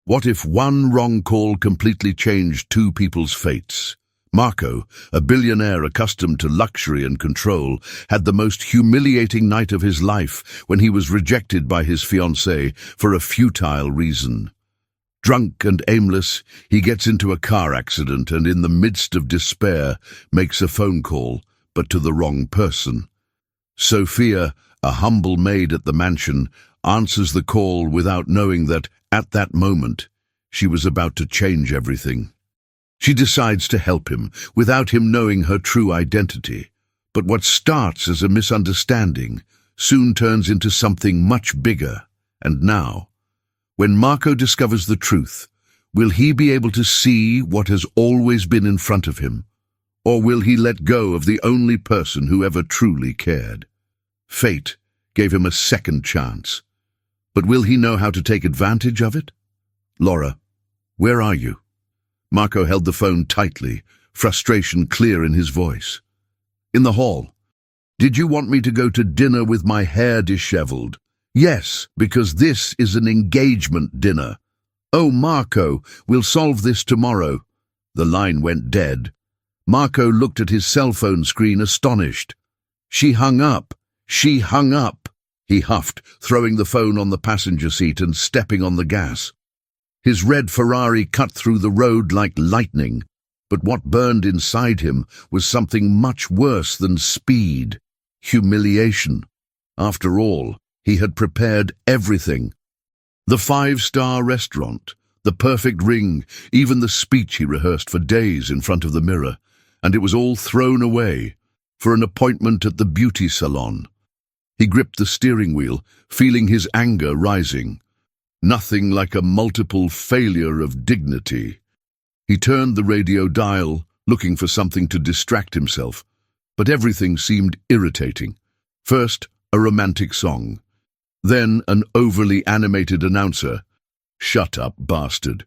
What if one wrong call completely changed two people's fates? Marco, a billionaire accustomed to luxury and control, had the most humiliating night of his life when he was rejected by his fiancée for a futile reason. Drunk and aimless, he gets into a car accident and in the midst of despair makes a phone call, but to the wrong person. Sophia, a humble maid at the mansion, answers the call without knowing that, at that moment, she was about to change everything. She decides to help him, without him knowing her true identity. But what starts as a misunderstanding soon turns into something much bigger. And now, when Marco discovers the truth, will he be able to see what has always been in front of him? Or will he let go of the only person who ever truly cared? Fate gave him a second chance. But will he know how to take advantage of it? Laura, where are you? Marco held the phone tightly, frustration clear in his voice. In the hall. Did you want me to go to dinner with my hair disheveled? Yes, because this is an engagement dinner. Oh, Marco, we'll solve this tomorrow. The line went dead. Marco looked at his cell phone screen astonished. She hung up. She hung up. He huffed, throwing the phone on the passenger seat and stepping on the gas. His red Ferrari cut through the road like lightning, but what burned inside him was something much worse than speed: humiliation. After all, he had prepared everything. The five-star restaurant, the perfect ring, even the speech he rehearsed for days in front of the mirror, and it was all thrown away for an appointment at the beauty salon. He gripped the steering wheel, feeling his anger rising. Nothing like a multiple failure of dignity. He turned the radio dial, looking for something to distract himself, but everything seemed irritating. First, a romantic song. Then an overly animated announcer. Shut up, bastard.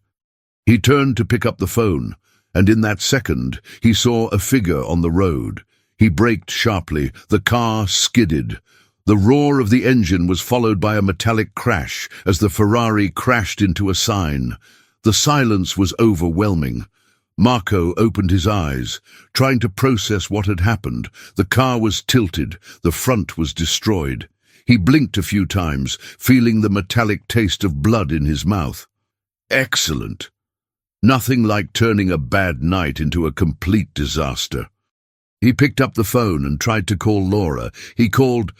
He turned to pick up the phone, and in that second, he saw a figure on the road. He braked sharply. The car skidded. The roar of the engine was followed by a metallic crash as the Ferrari crashed into a sign. The silence was overwhelming. Marco opened his eyes, trying to process what had happened. The car was tilted. The front was destroyed. He blinked a few times, feeling the metallic taste of blood in his mouth. Excellent. Nothing like turning a bad night into a complete disaster. He picked up the phone and tried to call Laura. He called,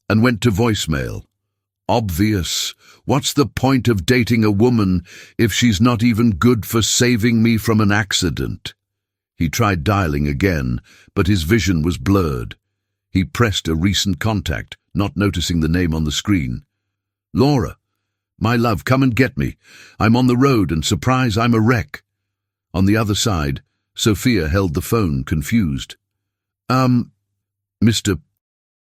and went to voicemail. Obvious. What's the point of dating a woman if she's not even good for saving me from an accident? He tried dialing again, but his vision was blurred. He pressed a recent contact, not noticing the name on the screen. Laura, my love, come and get me. I'm on the road and surprise, I'm a wreck. On the other side, Sophia held the phone, confused. Mr.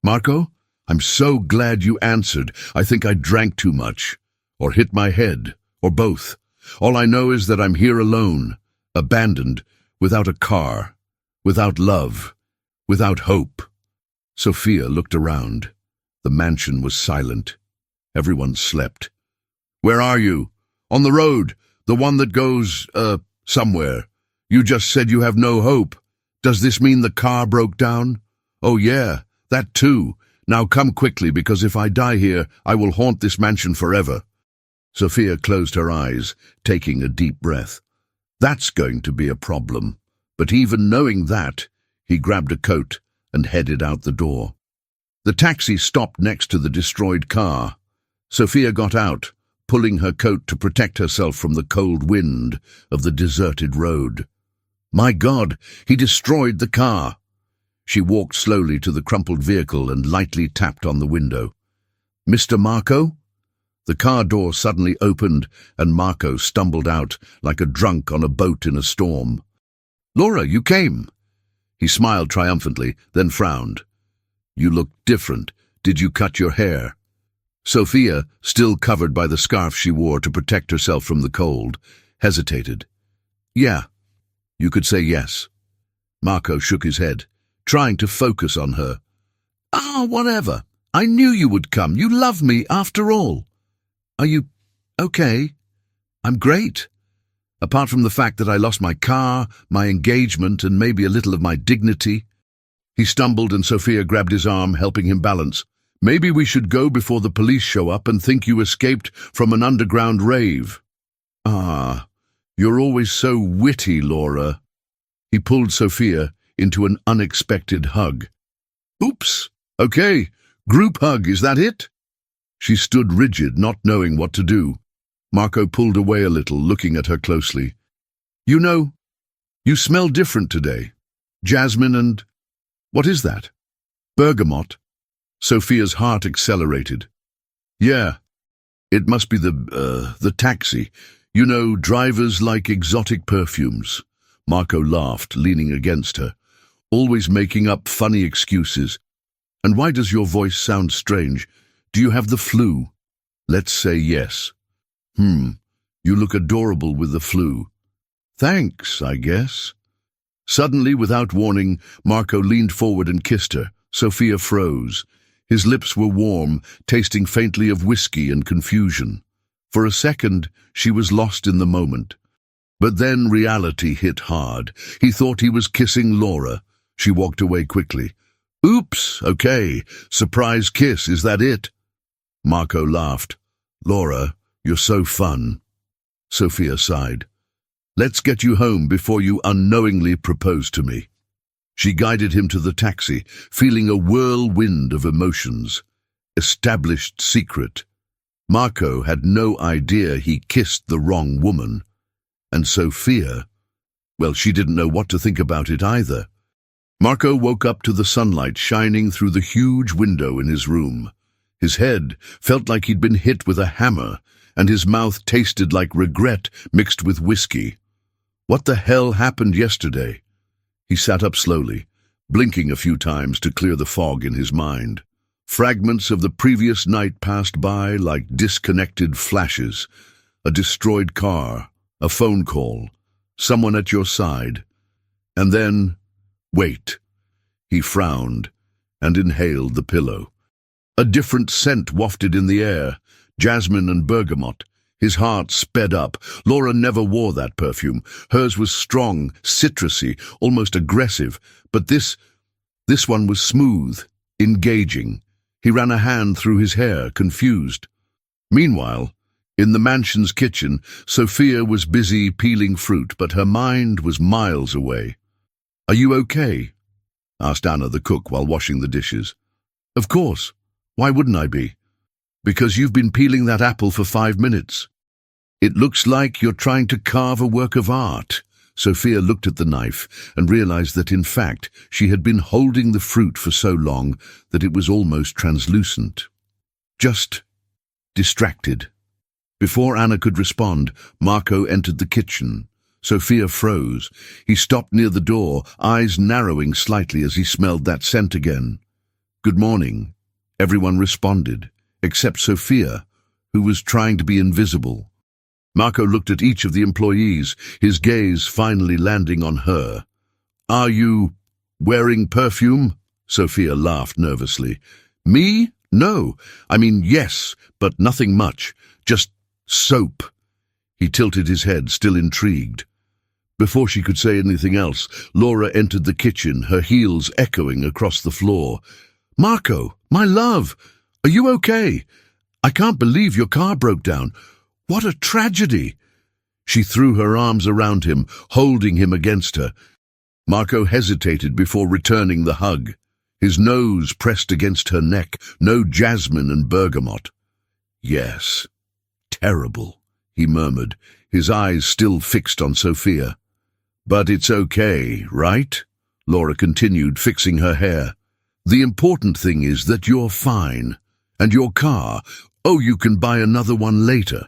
Marco? I'm so glad you answered. I think I drank too much, or hit my head, or both. All I know is that I'm here alone, abandoned, without a car, without love, without hope. Sophia looked around. The mansion was silent. Everyone slept. Where are you? On the road, the one that goes, somewhere. You just said you have no hope. Does this mean the car broke down? Oh yeah, that too. Now come quickly, because if I die here, I will haunt this mansion forever. Sophia closed her eyes, taking a deep breath. That's going to be a problem. But even knowing that, he grabbed a coat and headed out the door. The taxi stopped next to the destroyed car. Sophia got out, pulling her coat to protect herself from the cold wind of the deserted road. My God, he destroyed the car. She walked slowly to the crumpled vehicle and lightly tapped on the window. Mr. Marco? The car door suddenly opened and Marco stumbled out like a drunk on a boat in a storm. Laura, you came. He smiled triumphantly, then frowned. You look different. Did you cut your hair? Sophia, still covered by the scarf she wore to protect herself from the cold, hesitated. Yeah. You could say yes. Marco shook his head, trying to focus on her. Whatever. I knew you would come. You love me after all. Are you okay? I'm great. Apart from the fact that I lost my car, my engagement, and maybe a little of my dignity." He stumbled and Sophia grabbed his arm, helping him balance. "Maybe we should go before the police show up and think you escaped from an underground rave." "Ah, you're always so witty, Laura." He pulled Sophia into an unexpected hug. "Oops, okay, group hug, is that it?" She stood rigid, not knowing what to do. Marco pulled away a little, looking at her closely. "You know, you smell different today. Jasmine and... what is that? Bergamot?" Sophia's heart accelerated. "Yeah, it must be the taxi. You know, drivers like exotic perfumes." Marco laughed, leaning against her, always making up funny excuses. "And why does your voice sound strange? Do you have the flu?" "Let's say yes." You look adorable with the flu." "Thanks, I guess." Suddenly, without warning, Marco leaned forward and kissed her. Sophia froze. His lips were warm, tasting faintly of whiskey and confusion. For a second, she was lost in the moment. But then reality hit hard. He thought he was kissing Laura. She walked away quickly. "Oops, okay. Surprise kiss, is that it?" Marco laughed. "Laura, you're so fun." Sophia sighed. "Let's get you home before you unknowingly propose to me." She guided him to the taxi, feeling a whirlwind of emotions. Established secret. Marco had no idea he kissed the wrong woman. And Sophia, well, she didn't know what to think about it either. Marco woke up to the sunlight shining through the huge window in his room. His head felt like he'd been hit with a hammer, and his mouth tasted like regret mixed with whiskey. What the hell happened yesterday? He sat up slowly, blinking a few times to clear the fog in his mind. Fragments of the previous night passed by like disconnected flashes. A destroyed car, a phone call, someone at your side. And then, wait. He frowned and inhaled the pillow. A different scent wafted in the air, jasmine and bergamot. His heart sped up. Laura never wore that perfume. Hers was strong, citrusy, almost aggressive. But this one was smooth, engaging. He ran a hand through his hair, confused. Meanwhile, in the mansion's kitchen, Sophia was busy peeling fruit, but her mind was miles away. "Are you okay?" asked Anna, the cook, while washing the dishes. "Of course. Why wouldn't I be?" "Because you've been peeling that apple for 5 minutes. It looks like you're trying to carve a work of art." Sophia looked at the knife and realized that, in fact, she had been holding the fruit for so long that it was almost translucent. Just distracted. Before Anna could respond, Marco entered the kitchen. Sophia froze. He stopped near the door, eyes narrowing slightly as he smelled that scent again. "Good morning." Everyone responded, except Sophia, who was trying to be invisible. Marco looked at each of the employees, his gaze finally landing on her. "Are you wearing perfume?" Sophia laughed nervously. "Me? No. I mean, yes, but nothing much. Just soap." He tilted his head, still intrigued. Before she could say anything else, Laura entered the kitchen, her heels echoing across the floor. "Marco, my love, are you okay? I can't believe your car broke down. What a tragedy!" She threw her arms around him, holding him against her. Marco hesitated before returning the hug. His nose pressed against her neck, no jasmine and bergamot. "Yes, terrible," he murmured, his eyes still fixed on Sophia. "But it's okay, right?" Laura continued, fixing her hair. "The important thing is that you're fine. And your car, oh, you can buy another one later."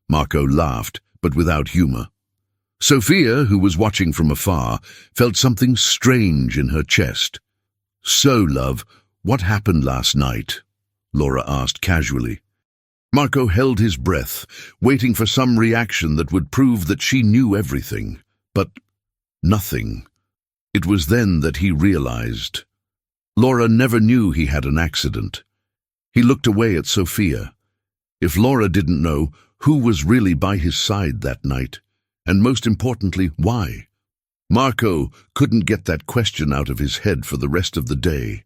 Marco laughed, but without humor. Sophia, who was watching from afar, felt something strange in her chest. "So, love, what happened last night?" Laura asked casually. Marco held his breath, waiting for some reaction that would prove that she knew everything. But nothing. It was then that he realized. Laura never knew he had an accident. He looked away at Sophia. If Laura didn't know, who was really by his side that night? And most importantly, why? Marco couldn't get that question out of his head for the rest of the day.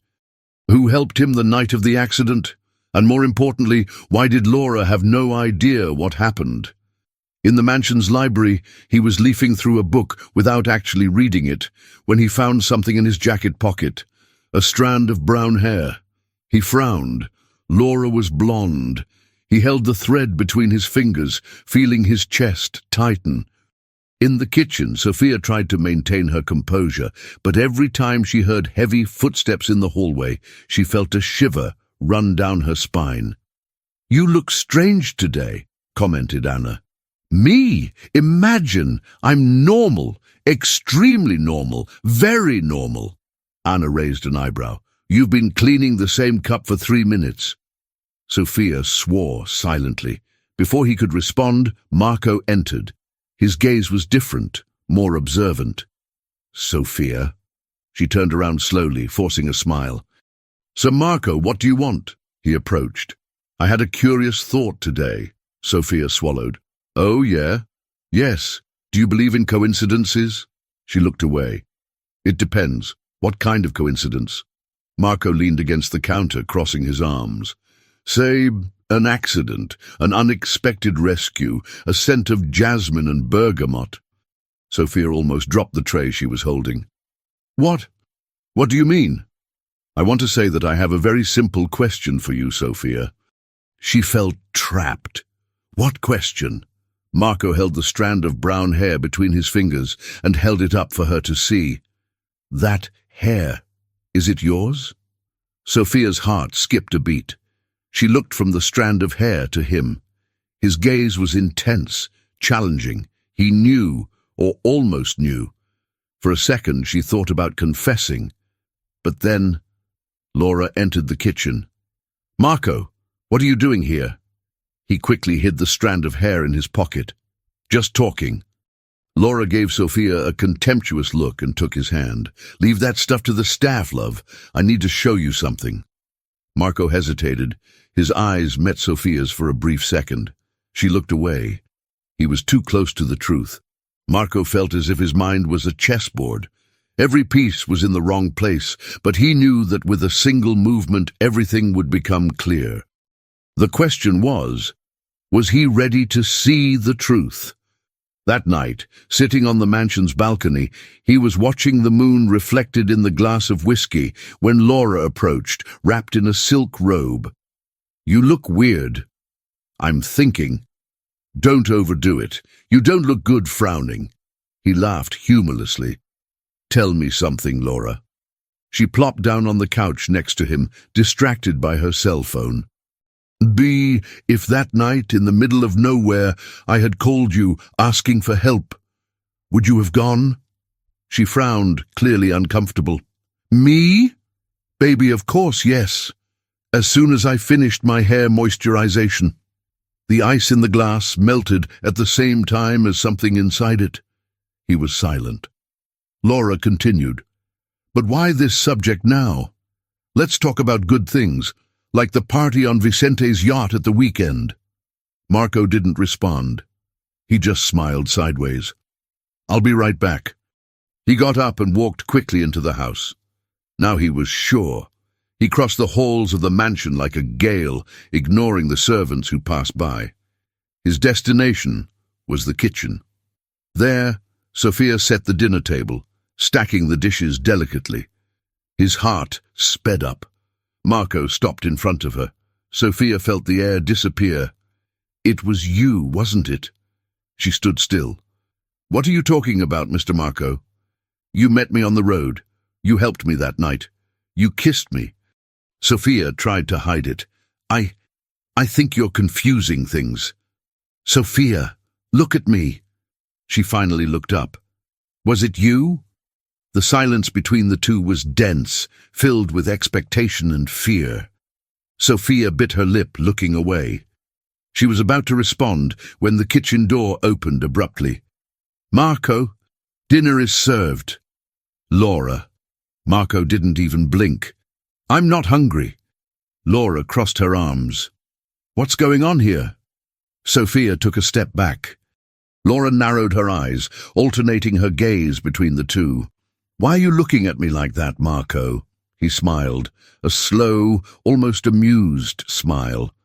Who helped him the night of the accident? And more importantly, why did Laura have no idea what happened? In the mansion's library, he was leafing through a book without actually reading it when he found something in his jacket pocket, a strand of brown hair. He frowned. Laura was blonde. He held the thread between his fingers, feeling his chest tighten. In the kitchen, Sophia tried to maintain her composure, but every time she heard heavy footsteps in the hallway, she felt a shiver run down her spine. "You look strange today," commented Anna. "Me? Imagine! I'm normal, extremely normal, very normal." Anna raised an eyebrow. "You've been cleaning the same cup for 3 minutes. Sophia swore silently. Before he could respond, Marco entered. His gaze was different, more observant. "Sophia?" She turned around slowly, forcing a smile. "So Marco, what do you want?" He approached. "I had a curious thought today." Sophia swallowed. "Oh, yeah? Yes. Do you believe in coincidences?" She looked away. "It depends. What kind of coincidence?" Marco leaned against the counter, crossing his arms. "Say, an accident, an unexpected rescue, a scent of jasmine and bergamot." Sophia almost dropped the tray she was holding. "What? What do you mean?" "I want to say that I have a very simple question for you, Sophia." She felt trapped. "What question?" Marco held the strand of brown hair between his fingers and held it up for her to see. "That hair, is it yours?" Sophia's heart skipped a beat. She looked from the strand of hair to him. His gaze was intense, challenging. He knew, or almost knew. For a second she thought about confessing. But then Laura entered the kitchen. "Marco, what are you doing here?" He quickly hid the strand of hair in his pocket. "Just talking." Laura gave Sophia a contemptuous look and took his hand. "Leave that stuff to the staff, love. I need to show you something." Marco hesitated. His eyes met Sophia's for a brief second. She looked away. He was too close to the truth. Marco felt as if his mind was a chessboard. Every piece was in the wrong place, but he knew that with a single movement everything would become clear. The question was he ready to see the truth? That night, sitting on the mansion's balcony, he was watching the moon reflected in the glass of whiskey when Laura approached, wrapped in a silk robe. "You look weird." "I'm thinking." "Don't overdo it. You don't look good frowning." He laughed humorlessly. "Tell me something, Laura." She plopped down on the couch next to him, distracted by her cell phone. If that night, in the middle of nowhere, I had called you, asking for help, would you have gone?" She frowned, clearly uncomfortable. "Me? Baby, of course, yes. As soon as I finished my hair moisturization." The ice in the glass melted at the same time as something inside it. He was silent. Laura continued. "But why this subject now? Let's talk about good things, like the party on Vicente's yacht at the weekend." Marco didn't respond. He just smiled sideways. "I'll be right back." He got up and walked quickly into the house. Now he was sure. He crossed the halls of the mansion like a gale, ignoring the servants who passed by. His destination was the kitchen. There, Sophia set the dinner table, stacking the dishes delicately. His heart sped up. Marco stopped in front of her. Sophia felt the air disappear. "It was you, wasn't it?" She stood still. "What are you talking about, Mr. Marco?" "You met me on the road. You helped me that night. You kissed me." Sophia tried to hide it. I think you're confusing things." "Sophia, look at me." She finally looked up. "Was it you?" The silence between the two was dense, filled with expectation and fear. Sophia bit her lip, looking away. She was about to respond when the kitchen door opened abruptly. "Marco, dinner is served." "Laura." Marco didn't even blink. "I'm not hungry." Laura crossed her arms. What's going on here? Sophia took a step back. Laura narrowed her eyes, alternating her gaze between the two. Why are you looking at me like that, Marco? He smiled, a slow, almost amused smile.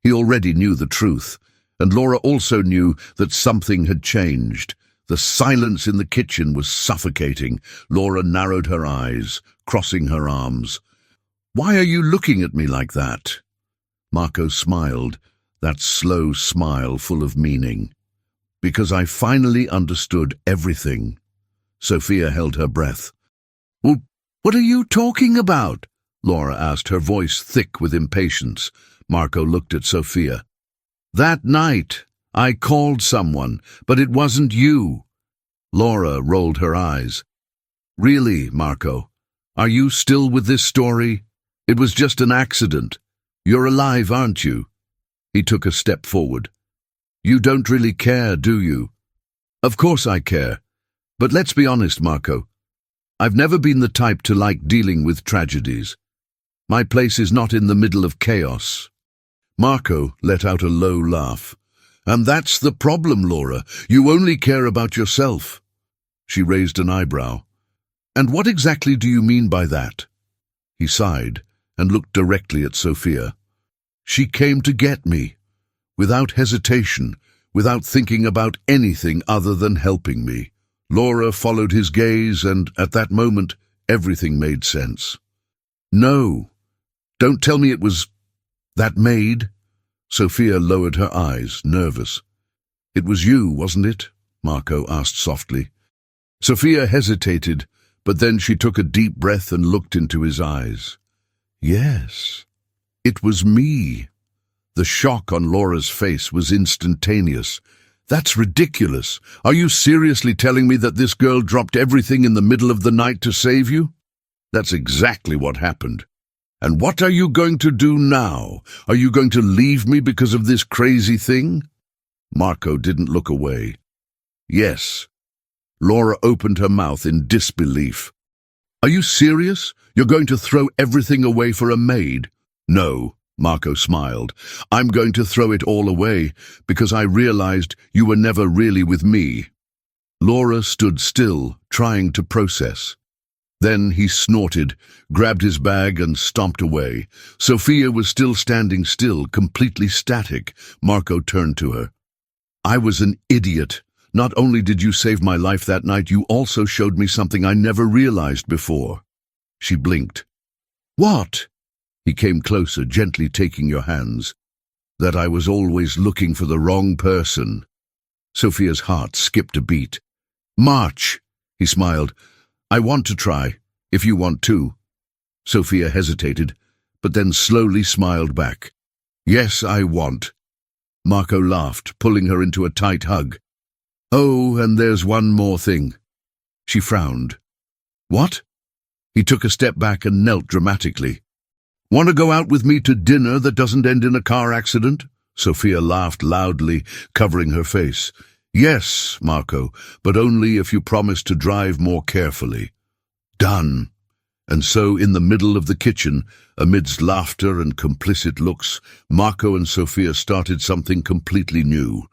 He already knew the truth, and Laura also knew that something had changed. The silence in the kitchen was suffocating. Laura narrowed her eyes, crossing her arms. Why are you looking at me like that? Marco smiled, that slow smile full of meaning. Because I finally understood everything. Sophia held her breath. Well, what are you talking about? Laura asked, her voice thick with impatience. Marco looked at Sophia. That night, I called someone, but it wasn't you. Laura rolled her eyes. Really, Marco? Are you still with this story? It was just an accident. You're alive, aren't you? He took a step forward. You don't really care, do you? Of course I care. But let's be honest, Marco. I've never been the type to like dealing with tragedies. My place is not in the middle of chaos. Marco let out a low laugh. And that's the problem, Laura. You only care about yourself. She raised an eyebrow. And what exactly do you mean by that? He sighed and looked directly at Sophia. She came to get me, without hesitation, without thinking about anything other than helping me. Laura followed his gaze, and at that moment, everything made sense. No, don't tell me it was that MAID. Sophia lowered her eyes, nervous. It was you, wasn't it? Marco asked softly. Sophia hesitated, but then she took a deep breath and looked into his eyes. Yes, it was me. The shock on Laura's face was instantaneous. That's ridiculous. Are you seriously telling me that this girl dropped everything in the middle of the night to save you? That's exactly what happened. And what are you going to do now? Are you going to leave me because of this crazy thing? Marco didn't look away. Yes. Laura opened her mouth in disbelief. Are you serious? You're going to throw everything away for a MAID? No, Marco smiled. I'm going to throw it all away because I realized you were never really with me. Laura stood still, trying to process. Then he snorted, grabbed his bag and stomped away. Sophia was still standing still, completely static. Marco turned to her. I was an idiot. Not only did you save my life that night, you also showed me something I never realized before. She blinked. What? He came closer, gently taking your hands. That I was always looking for the wrong person. Sophia's heart skipped a beat. March, he smiled. I want to try, if you want to. Sophia hesitated, but then slowly smiled back. Yes, I want. Marco laughed, pulling her into a tight hug. Oh, and there's one more thing. She frowned. What? He took a step back and knelt dramatically. Want to go out with me to dinner that doesn't end in a car accident? Sophia laughed loudly, covering her face. Yes, Marco, but only if you promise to drive more carefully. Done. And so, in the middle of the kitchen, amidst laughter and complicit looks, Marco and Sophia started something completely new.